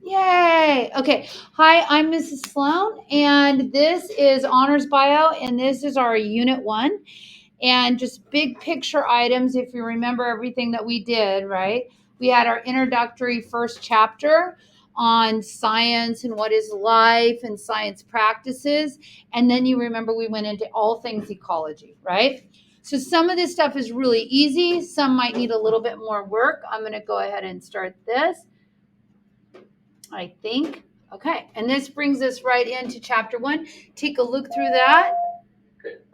Yay. Okay. Hi, I'm Mrs. Sloan, and this is Honors Bio, and this is our Unit 1. And just big picture items, if you remember everything that we did, right? We had our introductory first chapter on science and what is life and science practices. And then you remember we went into all things ecology, right? So some of this stuff is really easy. Some might need a little bit more work. I'm going to go ahead and start this. I think. Okay, and this brings us right into chapter 1. Take a look through that.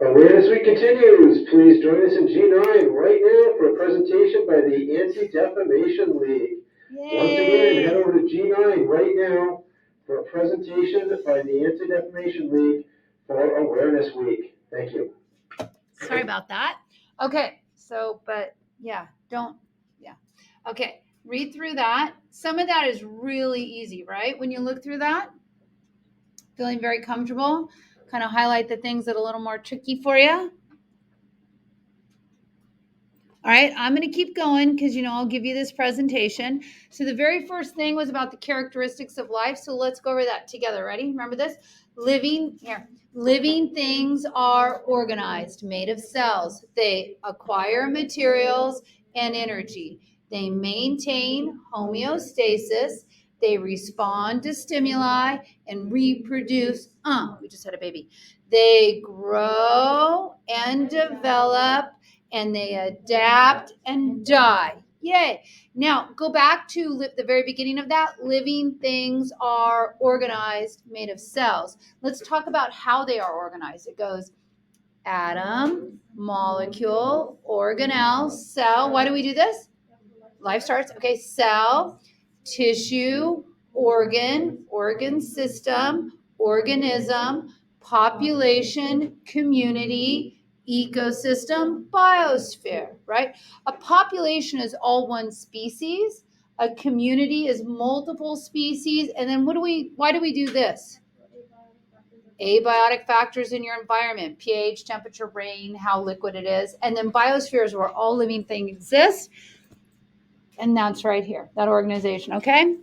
Awareness Week continues. Please join us in G9 right now for a presentation by the Anti-Defamation League. Yay. Once again, head over to G9 right now for a presentation by the Anti-Defamation League for Awareness Week. Thank you. Sorry about that. Okay, so, but yeah, okay, read through that. Some of that is really easy, right? When you look through that, feeling very comfortable, kind of highlight the things that are a little more tricky for you. All right, I'm going to keep going because, I'll give you this presentation. So the very first thing was about the characteristics of life. So let's go over that together. Ready? Remember this? Living things are organized, made of cells. They acquire materials and energy. They maintain homeostasis. They respond to stimuli and reproduce. We just had a baby. They grow and develop, and they adapt and die. Yay. Now, go back to the very beginning of that. Living things are organized, made of cells. Let's talk about how they are organized. It goes atom, molecule, organelle, cell. Why do we do this? Life starts. Okay, cell, tissue, organ system, organism, population, community, ecosystem, biosphere, right? A population is all one species. A community is multiple species. And then why do we do this? Abiotic factors in your environment, pH, temperature, rain, how liquid it is. And then biospheres where all living things exist. And that's right here, that organization. Okay,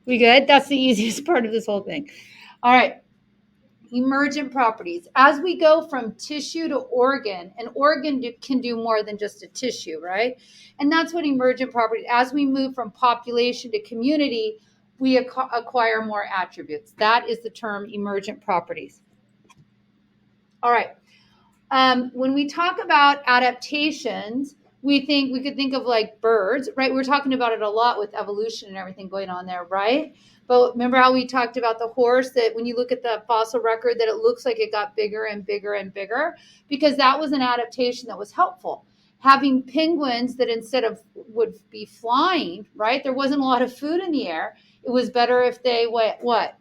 we good? That's the easiest part of this whole thing. All right, emergent properties. As we go from tissue to organ, an organ can do more than just a tissue, right? And that's what emergent properties. As we move from population to community, we acquire more attributes. That is the term emergent properties. All right. When we talk about adaptations, we could think of like birds, right? We're talking about it a lot with evolution and everything going on there, right? But remember how we talked about the horse, that when you look at the fossil record, that it looks like it got bigger and bigger and bigger, because that was an adaptation that was helpful. Having penguins that instead of would be flying, right? There wasn't a lot of food in the air. It was better if they went what?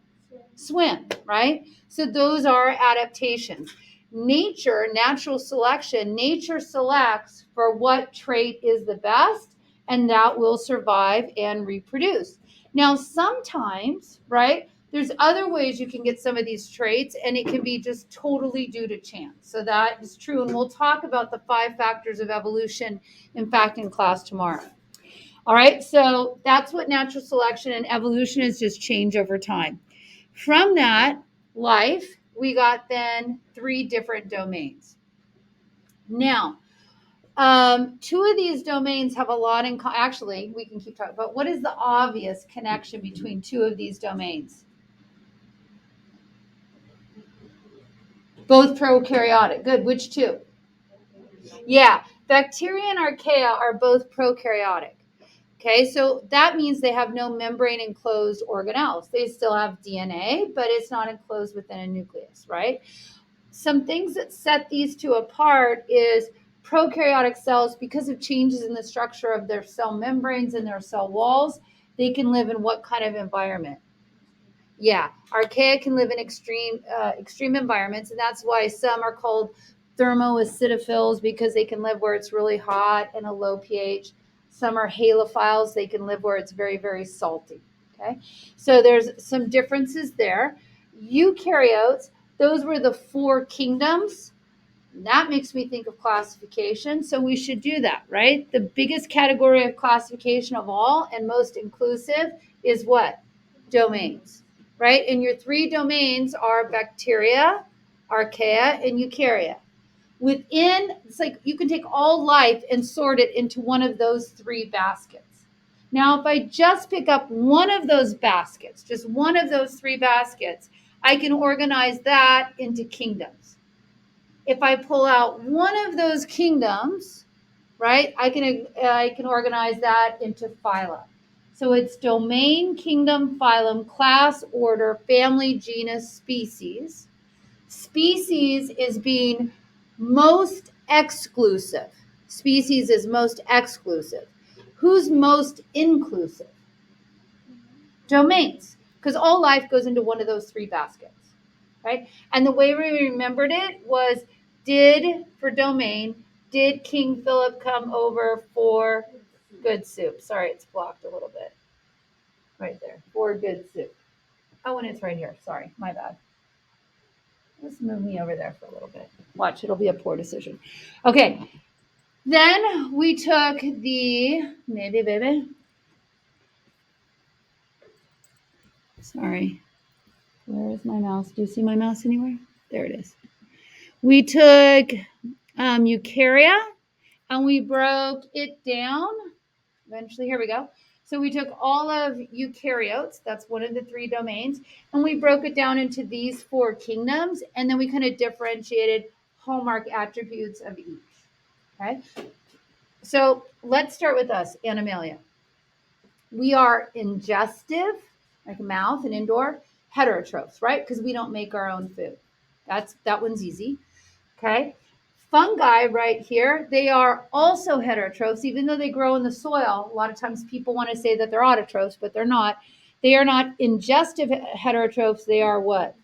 Swim, right? So those are adaptations. Natural selection, nature selects for what trait is the best, and that will survive and reproduce. Now, sometimes, right, there's other ways you can get some of these traits, and it can be just totally due to chance. So that is true, and we'll talk about the 5 factors of evolution, in fact, in class tomorrow. All right, so that's what natural selection and evolution is, just change over time. From that, life, we got then 3 different domains. Now, 2 of these domains have a lot in actually, we can keep talking, but what is the obvious connection between 2 of these domains? Both prokaryotic. Good. Which 2? Yeah, bacteria and archaea are both prokaryotic. Okay, so that means they have no membrane enclosed organelles. They still have DNA, but it's not enclosed within a nucleus, right? Some things that set these 2 apart is prokaryotic cells, because of changes in the structure of their cell membranes and their cell walls, they can live in what kind of environment? Yeah, archaea can live in extreme environments, and that's why some are called thermoacidophiles, because they can live where it's really hot and a low pH. Some are halophiles. They can live where it's very, very salty. Okay, so there's some differences there. Eukaryotes, those were the 4 kingdoms. That makes me think of classification, so we should do that, right? The biggest category of classification of all and most inclusive is what? domains, right? And your 3 domains are bacteria, archaea, and eukarya. Within, it's like you can take all life and sort it into one of those 3 baskets. Now, if I just pick up one of those baskets, just one of those 3 baskets, I can organize that into kingdoms. If I pull out one of those kingdoms, right, I can organize that into phyla. So it's domain, kingdom, phylum, class, order, family, genus, species. Species is being most exclusive. Species is most exclusive. Who's most inclusive? Domains, because all life goes into one of those 3 baskets, right? And the way we remembered it was for domain, did King Philip come over for good soup? Sorry, it's blocked a little bit. Right there, for good soup. Oh, and it's right here. Sorry, my bad. Let's move me over there for a little bit. Watch, it'll be a poor decision. Okay, then we took maybe, baby. Sorry. Where is my mouse? Do you see my mouse anywhere? There it is. We took eukarya and we broke it down. Eventually, here we go. So we took all of eukaryotes, that's one of the 3 domains, and we broke it down into these 4 kingdoms, and then we kind of differentiated hallmark attributes of each. Okay. So let's start with us, Animalia. We are ingestive, like a mouth and indoor, heterotrophs, right? Because we don't make our own food. That one's easy. Okay. Fungi right here, they are also heterotrophs, even though they grow in the soil. A lot of times people want to say that they're autotrophs, but they're not. They are not ingestive heterotrophs. They are what?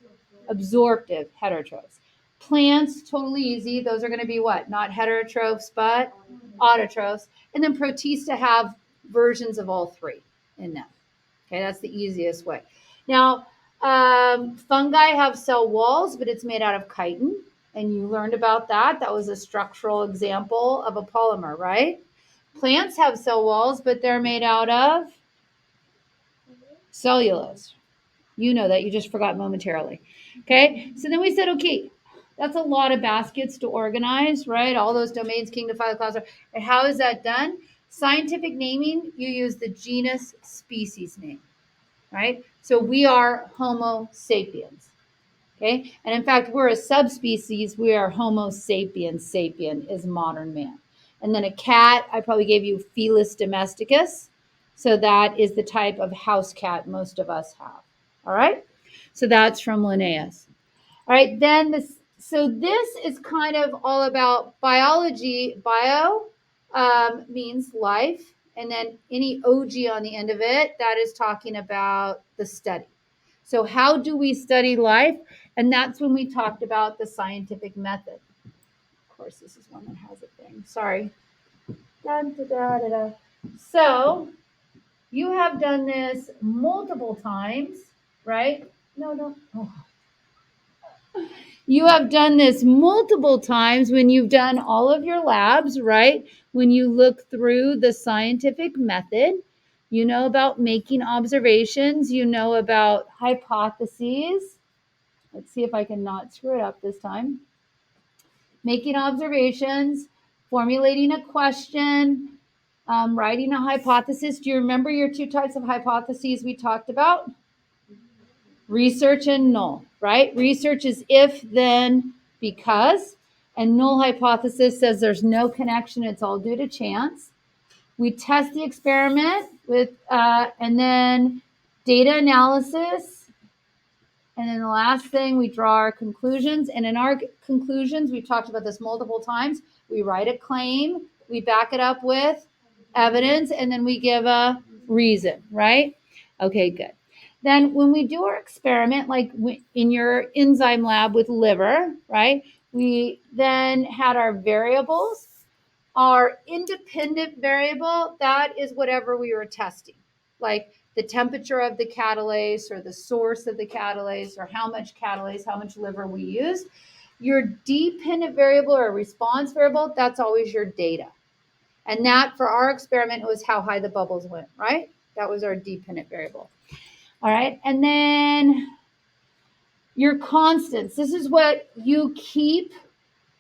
Absorptive heterotrophs. Plants, totally easy. Those are going to be what? Not heterotrophs, but autotrophs. And then protista have versions of all 3 in them. Okay, that's the easiest way. Now, fungi have cell walls, but it's made out of chitin. And you learned about that. That was a structural example of a polymer, right? Plants have cell walls, but they're made out of cellulose. You know that. You just forgot momentarily. Okay, so then we said, okay, that's a lot of baskets to organize, right? All those domains, kingdom, phyla, class. And how is that done? Scientific naming, you use the genus species name, right? So we are Homo sapiens. Okay. And in fact, we're a subspecies. We are Homo sapiens. Sapien is modern man. And then a cat, I probably gave you Felis domesticus. So that is the type of house cat most of us have. All right. So that's from Linnaeus. All right. Then so this is kind of all about biology. Bio means life. And then any OG on the end of it, that is talking about the study. So how do we study life? And that's when we talked about the scientific method. Of course, this is one that has a thing. Sorry. Da, da, da, da, da. So you have done this multiple times, right? No. Oh. You have done this multiple times when you've done all of your labs, right? When you look through the scientific method, you know about making observations, you know about hypotheses. Let's see if I can not screw it up this time. Making observations, formulating a question, writing a hypothesis. Do you remember your 2 types of hypotheses we talked about? Research and null, right? Research is if, then, because. And null hypothesis says there's no connection. It's all due to chance. We test the experiment with, and then data analysis. And then the last thing, we draw our conclusions. And in our conclusions, we've talked about this multiple times. We write a claim, we back it up with evidence, and then we give a reason, right? Okay, good. Then when we do our experiment, like in your enzyme lab with liver, right? We then had our variables. Our independent variable, that is whatever we were testing, like the temperature of the catalase or the source of the catalase or how much catalase, how much liver we used. Your dependent variable or response variable, that's always your data. And that for our experiment was how high the bubbles went, right? That was our dependent variable. All right. And then your constants. This is what you keep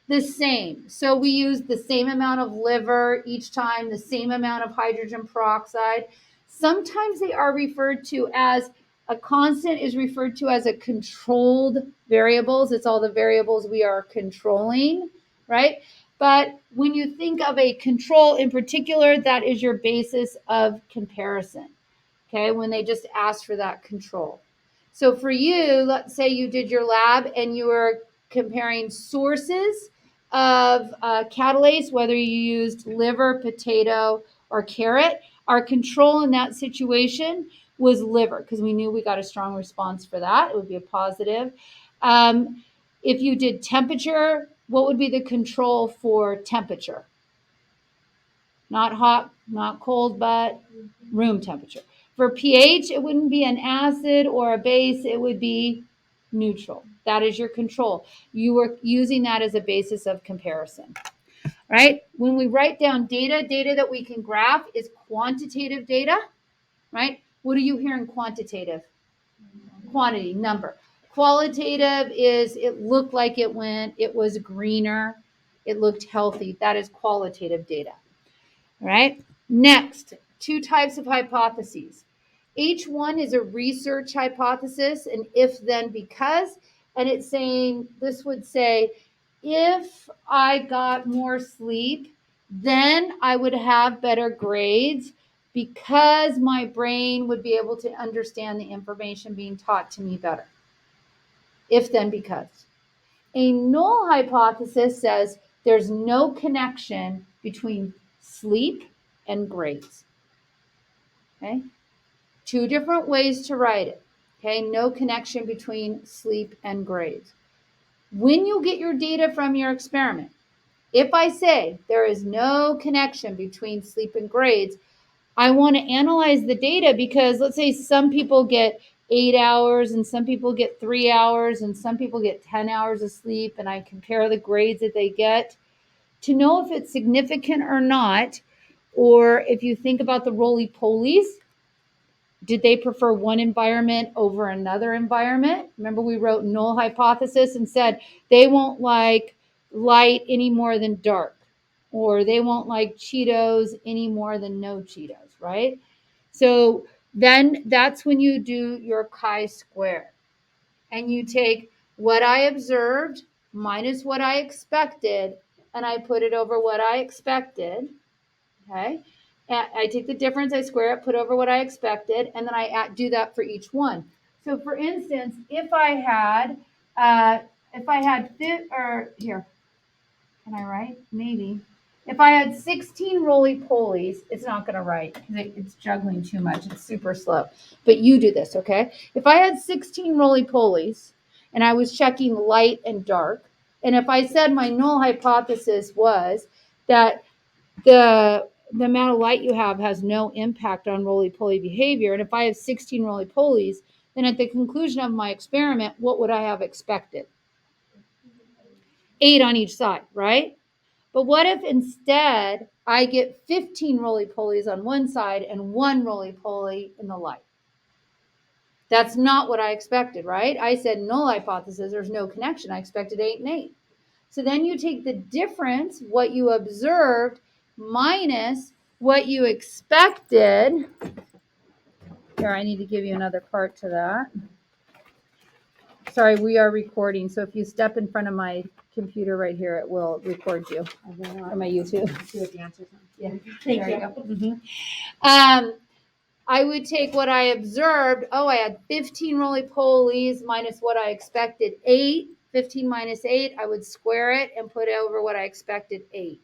the same. So we use the same amount of liver each time, the same amount of hydrogen peroxide. Sometimes they are referred to as a constant is referred to as a controlled variables. It's all the variables we are controlling, right? But when you think of a control in particular, that is your basis of comparison. Okay, when they just ask for that control. So for you, let's say you did your lab and you were comparing sources of catalase, whether you used liver, potato, or carrot. Our control in that situation was liver because we knew we got a strong response for that. It would be a positive. If you did temperature, what would be the control for temperature? Not hot, not cold, but room temperature. For pH, it wouldn't be an acid or a base, it would be neutral. That is your control. You are using that as a basis of comparison, right? When we write down data that we can graph is quantitative data, right? What do you hear in quantitative? Quantity, number. Qualitative is it looked like it went, it was greener, it looked healthy. That is qualitative data. All right. Next, two types of hypotheses. Each one is a research hypothesis, an if then because, and it's saying this would say if I got more sleep, then I would have better grades because my brain would be able to understand the information being taught to me better. If then because. A null hypothesis says there's no connection between sleep and grades. Okay? Two different ways to write it. Okay? No connection between sleep and grades. When you get your data from your experiment, if I say there is no connection between sleep and grades, I want to analyze the data because let's say some people get 8 hours and some people get 3 hours and some people get 10 hours of sleep, and I compare the grades that they get to know if it's significant or not. Or if you think about the roly-polies, did they prefer one environment over another environment? Remember, we wrote null hypothesis and said they won't like light any more than dark, or they won't like Cheetos any more than no Cheetos, right? So then that's when you do your chi-square and you take what I observed minus what I expected and I put it over what I expected. Okay. I take the difference, I square it, put over what I expected, and then I do that for each one. So for instance, if I had here, can I write? Maybe. If I had 16 roly-polies, it's not going to write because it's juggling too much. It's super slow. But you do this, okay? If I had 16 roly-polies and I was checking light and dark, and if I said my null hypothesis was that the amount of light you have has no impact on roly-poly behavior, and if I have 16 roly-polies, then at the conclusion of my experiment, what would I have expected? 8 on each side, right? But what if instead I get 15 roly-polies on one side and 1 roly-poly in the light? That's not what I expected, right? I said null hypothesis, there's no connection. I expected 8 and 8. So then you take the difference, what you observed, minus what you expected. Here, I need to give you another part to that. Sorry, we are recording. So if you step in front of my computer right here, it will record you on my YouTube. See what the answers are. Yeah, thank you. Mm-hmm. I would take what I observed. Oh, I had 15 roly-polies minus what I expected, 8. 15 minus 8, I would square it and put over what I expected, 8.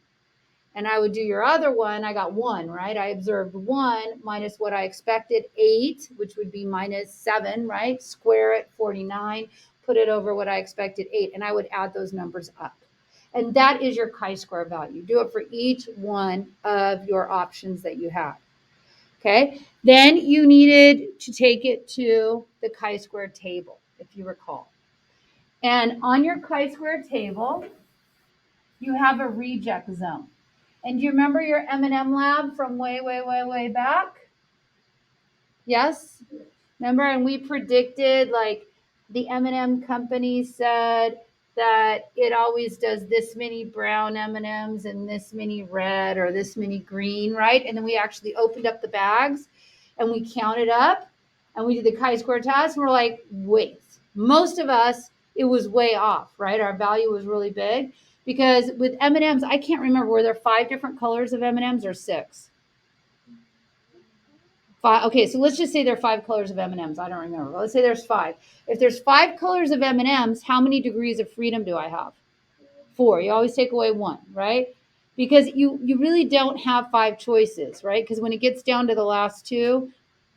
And I would do your other one. I got 1, right? I observed 1 minus what I expected, 8, which would be minus 7, right? Square it, 49, put it over what I expected, 8. And I would add those numbers up. And that is your chi-square value. Do it for each one of your options that you have. Okay, then you needed to take it to the chi-square table, if you recall. And on your chi-square table, you have a reject zone. And do you remember your M&M lab from way back? Yes? Remember, and we predicted, like the M&M company said that it always does this many brown M&Ms and this many red or this many green, right? And then we actually opened up the bags and we counted up and we did the chi-square test and we're like, wait, most of us, it was way off, right? Our value was really big because with M&Ms, I can't remember, were there 5 different colors of M&Ms or 6? 5. Okay, so let's just say there are 5 colors of M&Ms. I don't remember. But let's say there's 5. If there's 5 colors of M&Ms, how many degrees of freedom do I have? 4. You always take away 1, right? Because you really don't have 5 choices, right? Because when it gets down to the last 2,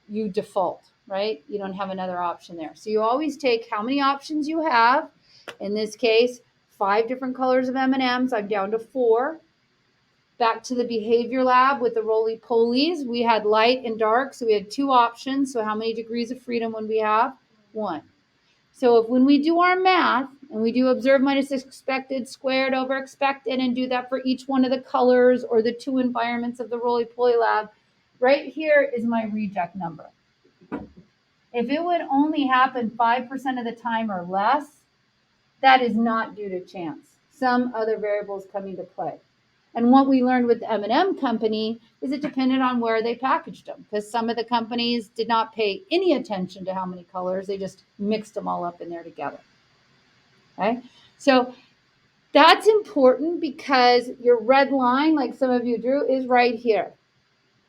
you default, right? You don't have another option there. So you always take how many options you have. In this case, 5 different colors of M&Ms. I'm down to 4. Back to the behavior lab with the roly-polies. We had light and dark, so we had 2 options. So how many degrees of freedom would we have? 1. So if when we do our math and we do observed minus expected squared over expected and do that for each one of the colors or the 2 environments of the roly-poly lab, right here is my reject number. If it would only happen 5% of the time or less, that is not due to chance. Some other variables come into play. And what we learned with the M&M company is it depended on where they packaged them, because some of the companies did not pay any attention to how many colors. They just mixed them all up in there together. Okay, so that's important because your red line, like some of you drew, is right here.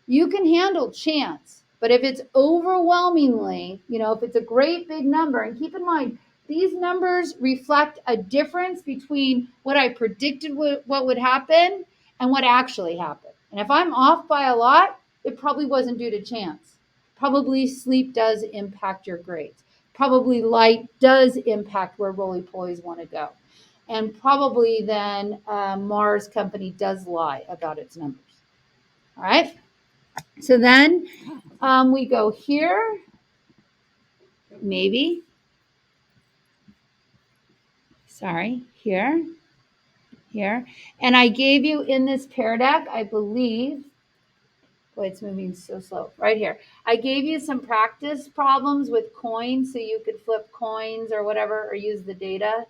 You can handle chance, but if it's overwhelmingly, if it's a great big number, and keep in mind, these numbers reflect a difference between what I predicted what would happen and what actually happened. And if I'm off by a lot, it probably wasn't due to chance. Probably sleep does impact your grades. Probably light does impact where roly-polies want to go. And probably then Mars company does lie about its numbers. All right. So then we go here, maybe. Sorry, here. And I gave you in this pear deck, I believe, boy, it's moving so slow, right here. I gave you some practice problems with coins so you could flip coins or whatever or use the data.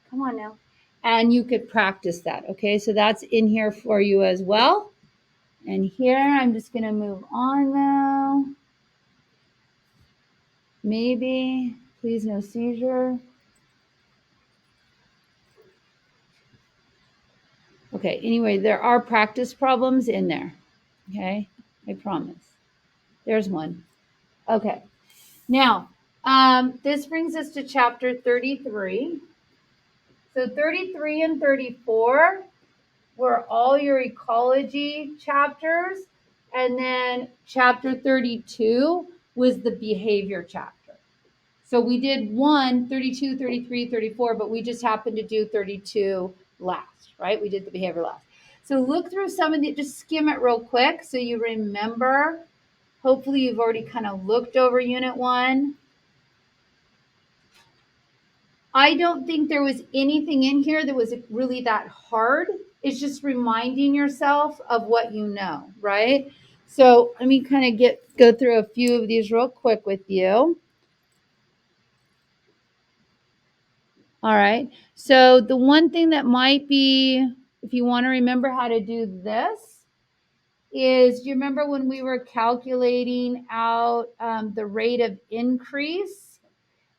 Come on now. And you could practice that, okay? So that's in here for you as well. And here, I'm just going to move on now. Maybe, please no seizure. Okay, anyway, there are practice problems in there. Okay, I promise. There's one. Okay, now this brings us to chapter 33. So 33 and 34 were all your ecology chapters, and then chapter 32 was the behavior chapter. So we did 32, 33, 34, but we just happened to do 32 last, right? We did the behavior last. So look through some of the, just skim it real quick so you remember. Hopefully you've already kind of looked over unit 1. I don't think there was anything in here that was really that hard. It's just reminding yourself of what you know, right? So let me kind of go through a few of these real quick with you. All right. So the one thing that might be, if you want to remember how to do this, is you remember when we were calculating out the rate of increase?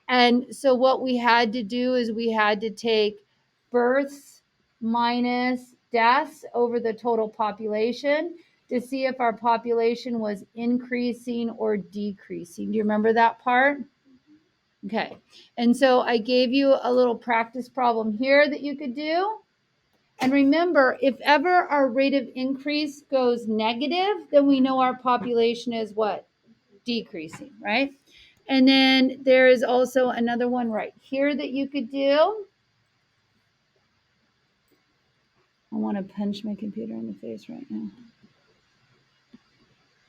And so what we had to do is we had to take births minus deaths over the total population to see if our population was increasing or decreasing. Do you remember that part? Okay, and so I gave you a little practice problem here that you could do. And remember, if ever our rate of increase goes negative, then we know our population is what? Decreasing, right? And then there is also another one right here that you could do. I want to punch my computer in the face right now.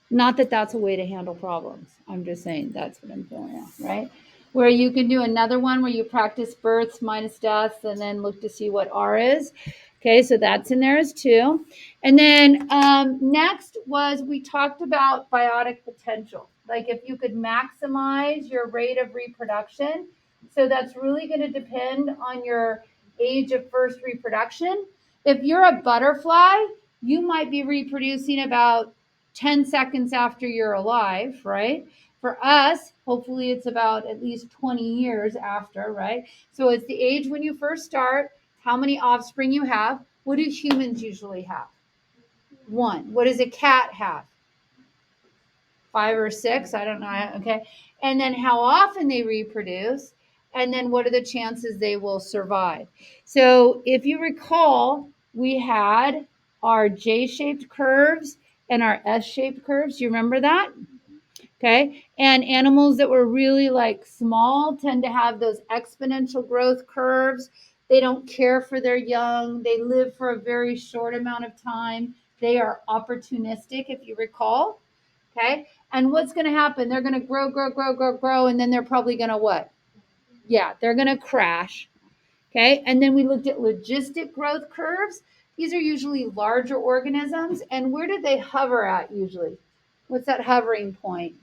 Not that that's a way to handle problems. I'm just saying that's what I'm doing now, right? Where you can do another one where you practice births minus deaths and then look to see what R is. Okay, so that's in there as 2. And then next was we talked about biotic potential. Like if you could maximize your rate of reproduction. So that's really going to depend on your age of first reproduction. If you're a butterfly, you might be reproducing about 10 seconds after you're alive, right? For us, hopefully it's about at least 20 years after, right? So it's the age when you first start, how many offspring you have. What do humans usually have? One. What does a cat have? 5 or 6, I don't know. Okay. And then how often they reproduce, and then what are the chances they will survive. So if you recall, we had our J-shaped curves and our S-shaped curves. You remember that? Okay. And animals that were really like small tend to have those exponential growth curves. They don't care for their young. They live for a very short amount of time. They are opportunistic, if you recall. Okay. And what's going to happen? They're going to grow, grow, grow, grow, grow. And then they're probably going to what? Yeah, they're going to crash. Okay. And then we looked at logistic growth curves. These are usually larger organisms. And where do they hover at usually? What's that hovering point?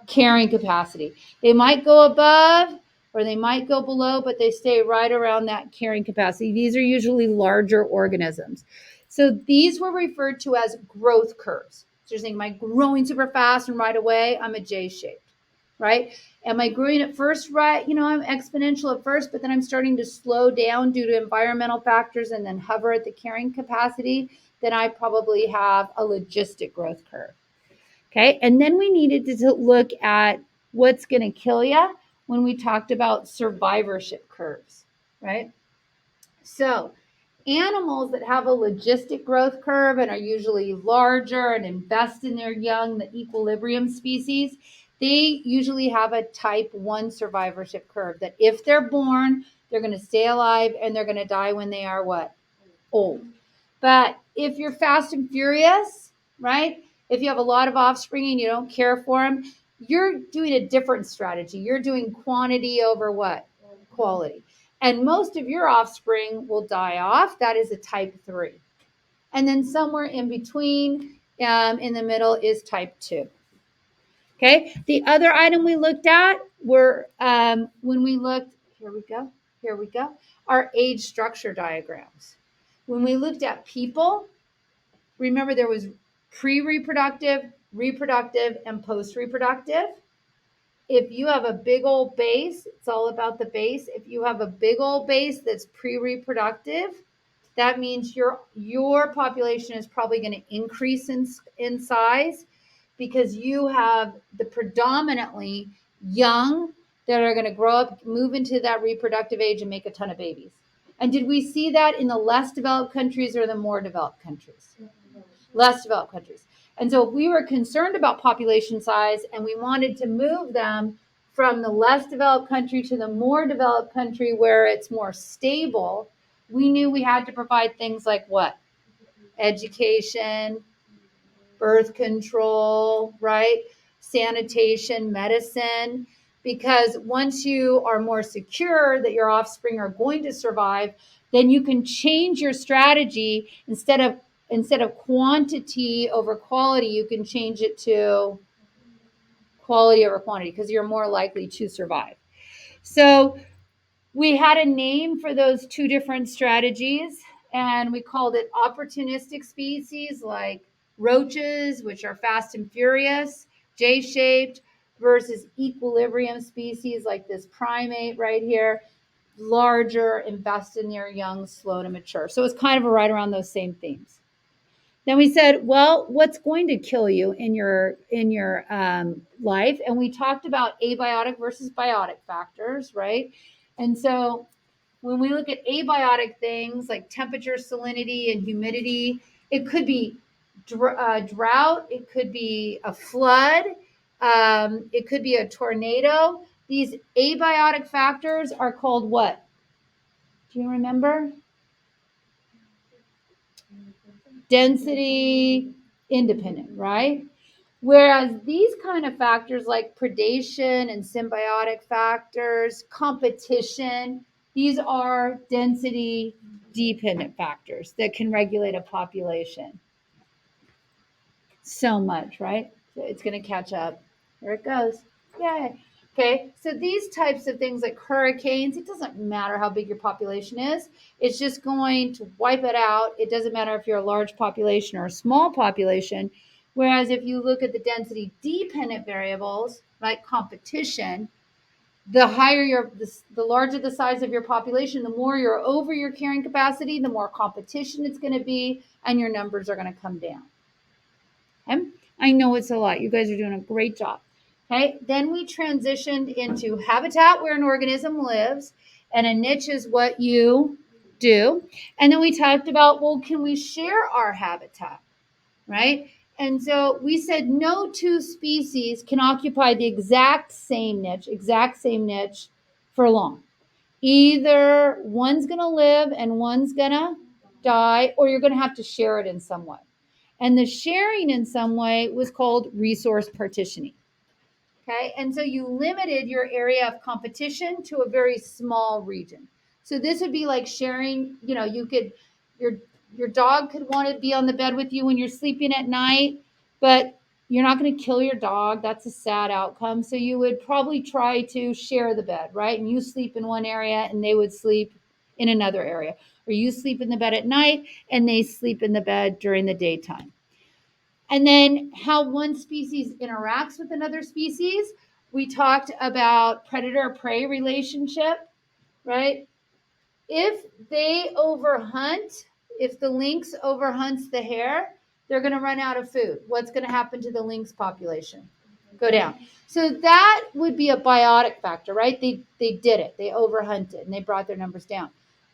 Carrying capacity. They might go above or they might go below, but they stay right around that carrying capacity. These are usually larger organisms. So these were referred to as growth curves. So you're saying, am I growing super fast and right away? I'm a J-shaped, right? Am I growing at first right? I'm exponential at first, but then I'm starting to slow down due to environmental factors and then hover at the carrying capacity. Then I probably have a logistic growth curve. Okay. And then we needed to look at what's going to kill you when we talked about survivorship curves, right? So animals that have a logistic growth curve and are usually larger and invest in their young, the equilibrium species, they usually have a type 1 survivorship curve that if they're born, they're going to stay alive and they're going to die when they are what? Old. But if you're fast and furious, right? If you have a lot of offspring and you don't care for them, you're doing a different strategy. You're doing quantity over what? Quality. And most of your offspring will die off. That is a type 3. And then somewhere in between, in the middle, is type 2. Okay. The other item we looked at were when we looked, here we go, our age structure diagrams. When we looked at people, remember there was pre-reproductive, reproductive, and post-reproductive. If you have a big old base, it's all about the base. If you have a big old base that's pre-reproductive, that means your population is probably going to increase in size because you have the predominantly young that are going to grow up, move into that reproductive age and make a ton of babies. And did we see that in the less developed countries or the more developed countries? Less developed countries. And so if we were concerned about population size and we wanted to move them from the less developed country to the more developed country where it's more stable, we knew we had to provide things like what? Education, birth control, right? Sanitation, medicine. Because once you are more secure that your offspring are going to survive, then you can change your strategy. Instead of quantity over quality, you can change it to quality over quantity because you're more likely to survive. So we had a name for those two different strategies, and we called it opportunistic species like roaches, which are fast and furious, J-shaped, versus equilibrium species like this primate right here, larger, invest in their young, slow to mature. So it's kind of right around those same themes. Then we said, well, what's going to kill you in your life? And we talked about abiotic versus biotic factors, right? And so when we look at abiotic things like temperature, salinity, and humidity, it could be drought, it could be a flood, it could be a tornado. These abiotic factors are called what? Do you remember? Density independent, right? Whereas these kind of factors like predation and symbiotic factors, competition, these are density dependent factors that can regulate a population. So much, right? So it's going to catch up. There it goes. Yay. Okay, so these types of things like hurricanes, it doesn't matter how big your population is. It's just going to wipe it out. It doesn't matter if you're a large population or a small population. Whereas if you look at the density dependent variables, like competition, the higher the larger the size of your population, the more you're over your carrying capacity, the more competition it's going to be, and your numbers are going to come down. Okay? I know it's a lot. You guys are doing a great job. Okay, then we transitioned into habitat where an organism lives, and a niche is what you do. And then we talked about, well, can we share our habitat, right? And so we said no two species can occupy the exact same niche for long. Either one's going to live and one's going to die, or you're going to have to share it in some way. And the sharing in some way was called resource partitioning. Okay, and so you limited your area of competition to a very small region. So this would be like sharing, you could, your dog could want to be on the bed with you when you're sleeping at night, but you're not going to kill your dog. That's a sad outcome. So you would probably try to share the bed, right? And you sleep in one area and they would sleep in another area. Or you sleep in the bed at night and they sleep in the bed during the daytime. And then how one species interacts with another species. We talked about predator-prey relationship, right? If they overhunt, if the lynx overhunts the hare, they're going to run out of food. What's going to happen to the lynx population? Go down. So that would be a biotic factor, right? They did it. They overhunted and they brought their numbers down.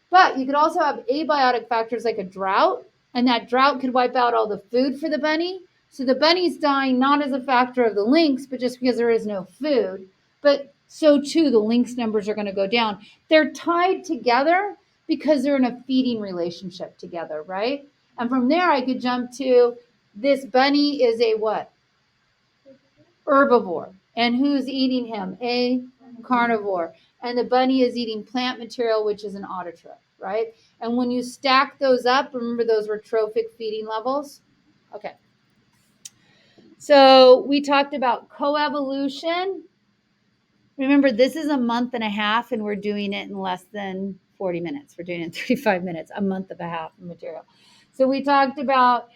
But you could also have abiotic factors like a drought, and that drought could wipe out all the food for the bunny. So the bunny's dying not as a factor of the lynx, but just because there is no food. But so too, the lynx numbers are going to go down. They're tied together because they're in a feeding relationship together, right? And from there, I could jump to this bunny is a what? Herbivore. And who's eating him? A carnivore. And the bunny is eating plant material, which is an autotroph, right? And when you stack those up, remember those were trophic feeding levels? Okay. So we talked about coevolution. Remember, this is a month and a half, and we're doing it in less than 40 minutes. We're doing it in 35 minutes, a month and a half of material. So we talked about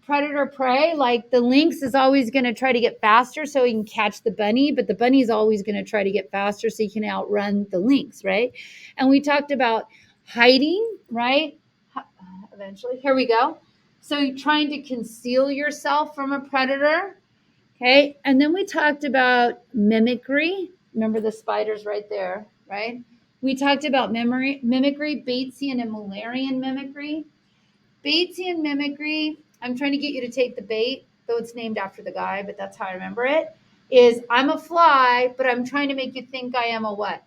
predator prey, like the lynx is always going to try to get faster so he can catch the bunny, but the bunny is always going to try to get faster so he can outrun the lynx, right? And we talked about hiding, right? Eventually, here we go. So you're trying to conceal yourself from a predator. Okay, and then we talked about mimicry. Remember the spiders right there, right? We talked about mimicry, Batesian and Mullerian mimicry. Batesian mimicry, I'm trying to get you to take the bait, though it's named after the guy, but that's how I remember it, is I'm a fly, but I'm trying to make you think I am a what?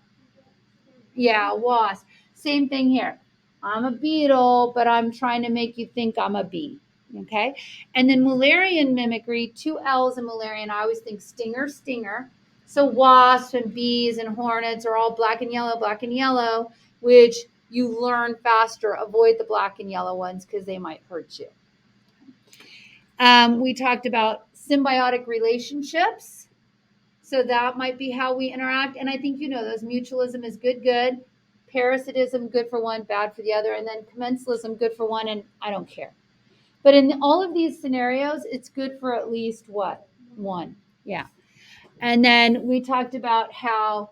Yeah, a wasp. Same thing here. I'm a beetle, but I'm trying to make you think I'm a bee. Okay. And then Mullerian mimicry, two L's in Mullerian. I always think stinger, stinger. So wasps and bees and hornets are all black and yellow, which you learn faster. Avoid the black and yellow ones because they might hurt you. We talked about symbiotic relationships. So that might be how we interact. And I think those mutualism is good. Parasitism, good for one, bad for the other. And then commensalism, good for one, and I don't care. But in all of these scenarios, it's good for at least what? One. Yeah. And then we talked about how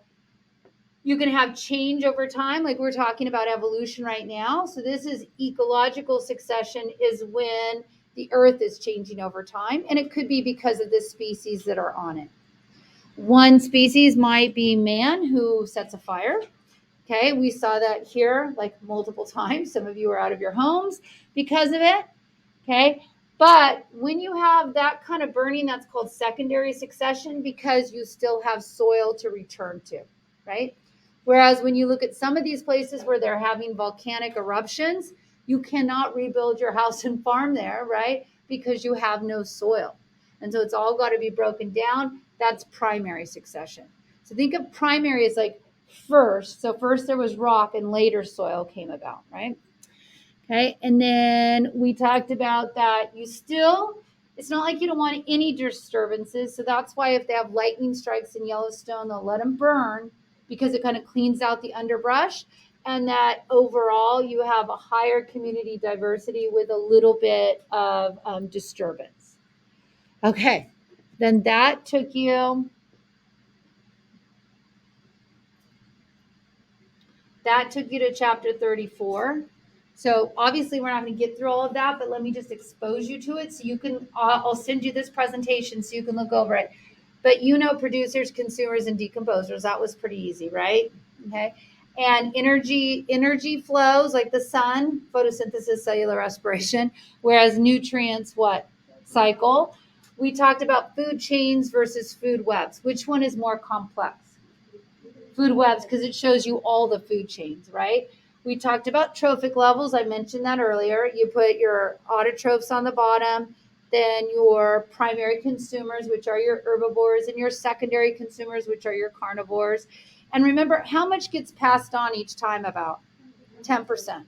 you can have change over time, like we're talking about evolution right now. So this is ecological succession, is when the earth is changing over time. And it could be because of the species that are on it. One species might be man, who sets a fire. Okay, we saw that here like multiple times. Some of you are out of your homes because of it. Okay, but when you have that kind of burning, that's called secondary succession because you still have soil to return to, right? Whereas when you look at some of these places where they're having volcanic eruptions, you cannot rebuild your house and farm there, right? Because you have no soil. And so it's all got to be broken down. That's primary succession. So think of primary as like first. So first there was rock and later soil came about, right? Okay. And then we talked about that you still, It's not like you don't want any disturbances. So that's why if they have lightning strikes in Yellowstone, they'll let them burn because it kind of cleans out the underbrush. And that overall you have a higher community diversity with a little bit of disturbance. Okay, then that took you to chapter 34. So obviously we're not going to get through all of that, but let me just expose you to it so you can, I'll send you this presentation so you can look over it. But producers, consumers, and decomposers, that was pretty easy, right? Okay. And energy flows like the sun, photosynthesis, cellular respiration, whereas nutrients, what? Cycle. We talked about food chains versus food webs. Which one is more complex? Food webs, because it shows you all the food chains, right? We talked about trophic levels. I mentioned that earlier. You put your autotrophs on the bottom, then your primary consumers, which are your herbivores, and your secondary consumers, which are your carnivores. And remember, how much gets passed on each time? About 10%,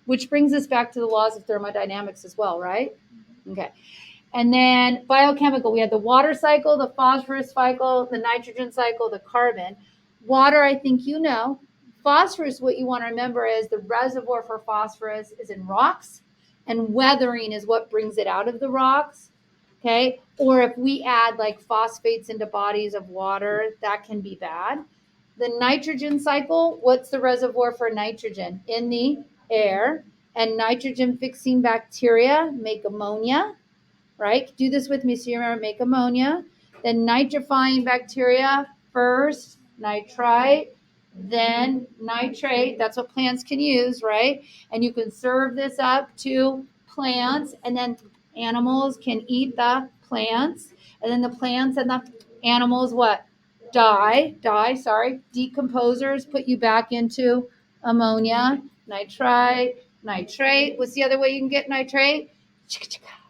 which brings us back to the laws of thermodynamics as well, right? Okay. And then biochemical, we had the water cycle, the phosphorus cycle, the nitrogen cycle, the carbon. Water, I think you know. Phosphorus, what you want to remember is the reservoir for phosphorus is in rocks, and weathering is what brings it out of the rocks. Okay. Or if we add like phosphates into bodies of water, that can be bad. The nitrogen cycle, what's the reservoir for nitrogen? In the air. And nitrogen fixing bacteria make ammonia, right? Do this with me so you remember, make ammonia. Then nitrifying bacteria, first nitrite, then nitrate. That's what plants can use, right? And you can serve this up to plants, and then animals can eat the plants. And then the plants and the animals, what? Decomposers put you back into ammonia, nitrite, nitrate. What's the other way you can get nitrate?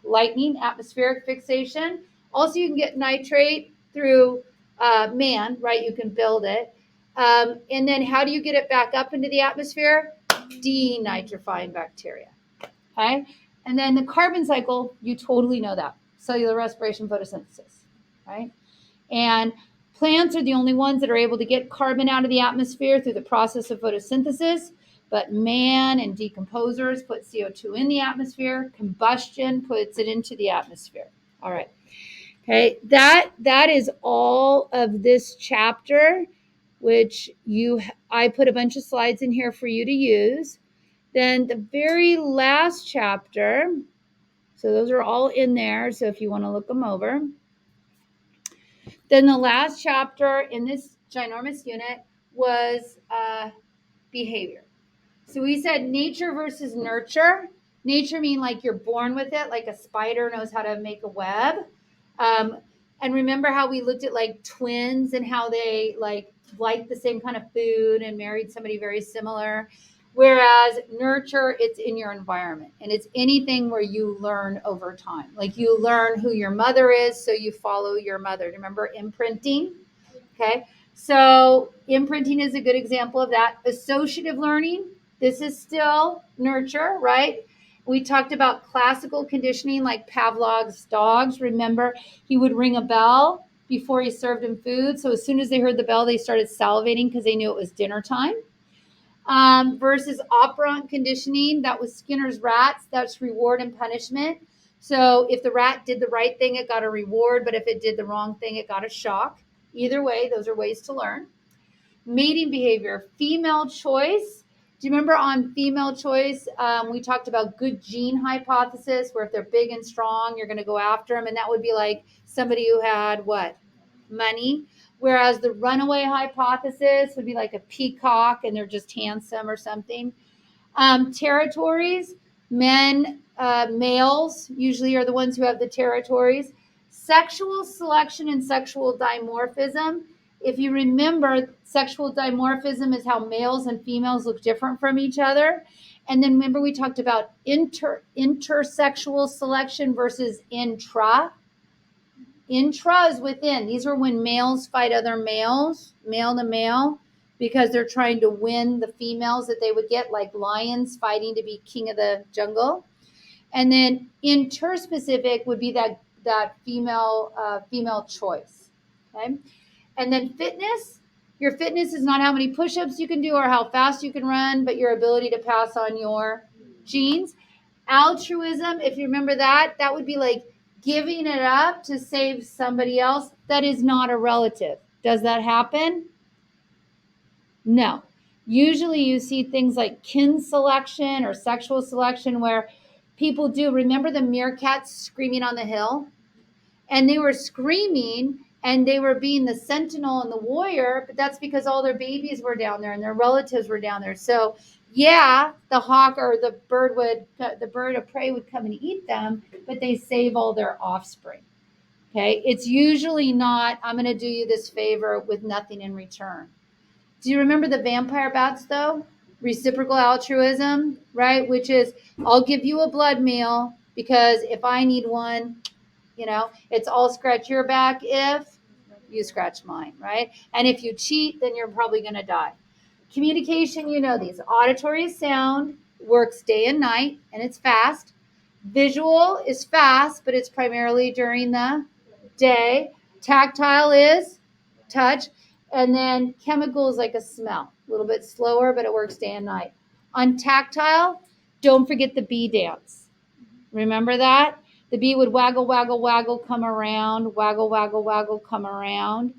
Lightning, atmospheric fixation. Also, you can get nitrate through man, right? You can build it. And then how do you get it back up into the atmosphere? Denitrifying bacteria. Okay. And then the carbon cycle, you totally know that. Cellular respiration, photosynthesis, right? And plants are the only ones that are able to get carbon out of the atmosphere through the process of photosynthesis. But man and decomposers put CO2 in the atmosphere. Combustion puts it into the atmosphere. All right. Okay. That is all of this chapter, which I put a bunch of slides in here for you to use. Then the very last chapter, so those are all in there. So if you want to look them over. Then the last chapter in this ginormous unit was behavior. So we said nature versus nurture. Nature mean like you're born with it, like a spider knows how to make a web. And remember how we looked at like twins and how they like liked the same kind of food and married somebody very similar. Whereas nurture, it's in your environment, and it's anything where you learn over time. Like you learn who your mother is, so you follow your mother. Remember imprinting? Okay. So imprinting is a good example of that. Associative learning, this is still nurture, right? We talked about classical conditioning like Pavlov's dogs. Remember, he would ring a bell before he served them food. So as soon as they heard the bell, they started salivating because they knew it was dinner time. Versus operant conditioning, that was Skinner's rats. That's reward and punishment. So if the rat did the right thing, it got a reward. But if it did the wrong thing, it got a shock. Either way, those are ways to learn. Mating behavior, female choice. Do you remember on female choice, we talked about good gene hypothesis, where if they're big and strong, you're going to go after them. And that would be like somebody who had what? Money. Whereas the runaway hypothesis would be like a peacock and they're just handsome or something. Territories, males usually are the ones who have the territories. Sexual selection and sexual dimorphism. If you remember, sexual dimorphism is how males and females look different from each other. And then remember we talked about intersexual selection versus intra. Intra is within. These are when males fight other males, male to male, because they're trying to win the females that they would get, like lions fighting to be king of the jungle. And then interspecific would be that female choice. Okay. And then fitness. Your fitness is not how many push-ups you can do or how fast you can run, but your ability to pass on your genes. Altruism, if you remember that, that would be like giving it up to save somebody else that is not a relative. Does that happen? No. Usually you see things like kin selection or sexual selection where people do. Remember the meerkats screaming on the hill? And they were screaming and they were being the sentinel and the warrior, but that's because all their babies were down there and their relatives were down there. So yeah, the hawk or the bird of prey would come and eat them, but they save all their offspring. Okay. It's usually not, I'm going to do you this favor with nothing in return. Do you remember the vampire bats though? Reciprocal altruism, right? Which is, I'll give you a blood meal because if I need one, it's all scratch your back if you scratch mine, right? And if you cheat, then you're probably going to die. Communication, these. Auditory is sound, works day and night, and it's fast. Visual is fast, but it's primarily during the day. Tactile is touch. And then chemical is like a smell, a little bit slower, but it works day and night. On tactile, don't forget the bee dance. Remember that? The bee would waggle, waggle, waggle, come around, waggle, waggle, waggle, come around.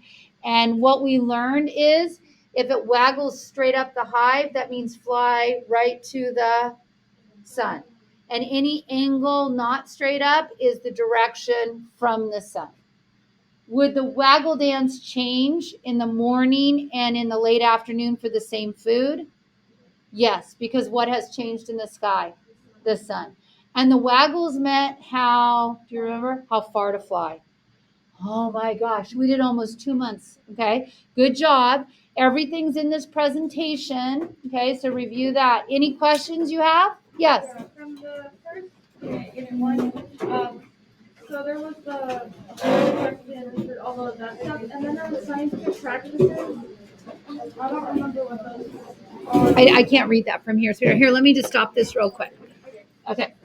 And what we learned is if it waggles straight up the hive, that means fly right to the sun. And any angle not straight up is the direction from the sun. Would the waggle dance change in the morning and in the late afternoon for the same food? Yes, because what has changed in the sky? The sun. And the waggles meant do you remember? How far to fly. Oh my gosh, we did almost 2 months. Okay, good job. Everything's in this presentation. Okay, so review that. Any questions you have? Yes. Yeah, from the first unit one, so there was the question, all of that stuff, and then there was scientific practices. I don't remember what those are. I can't read that from here. So here, let me just stop this real quick. Okay.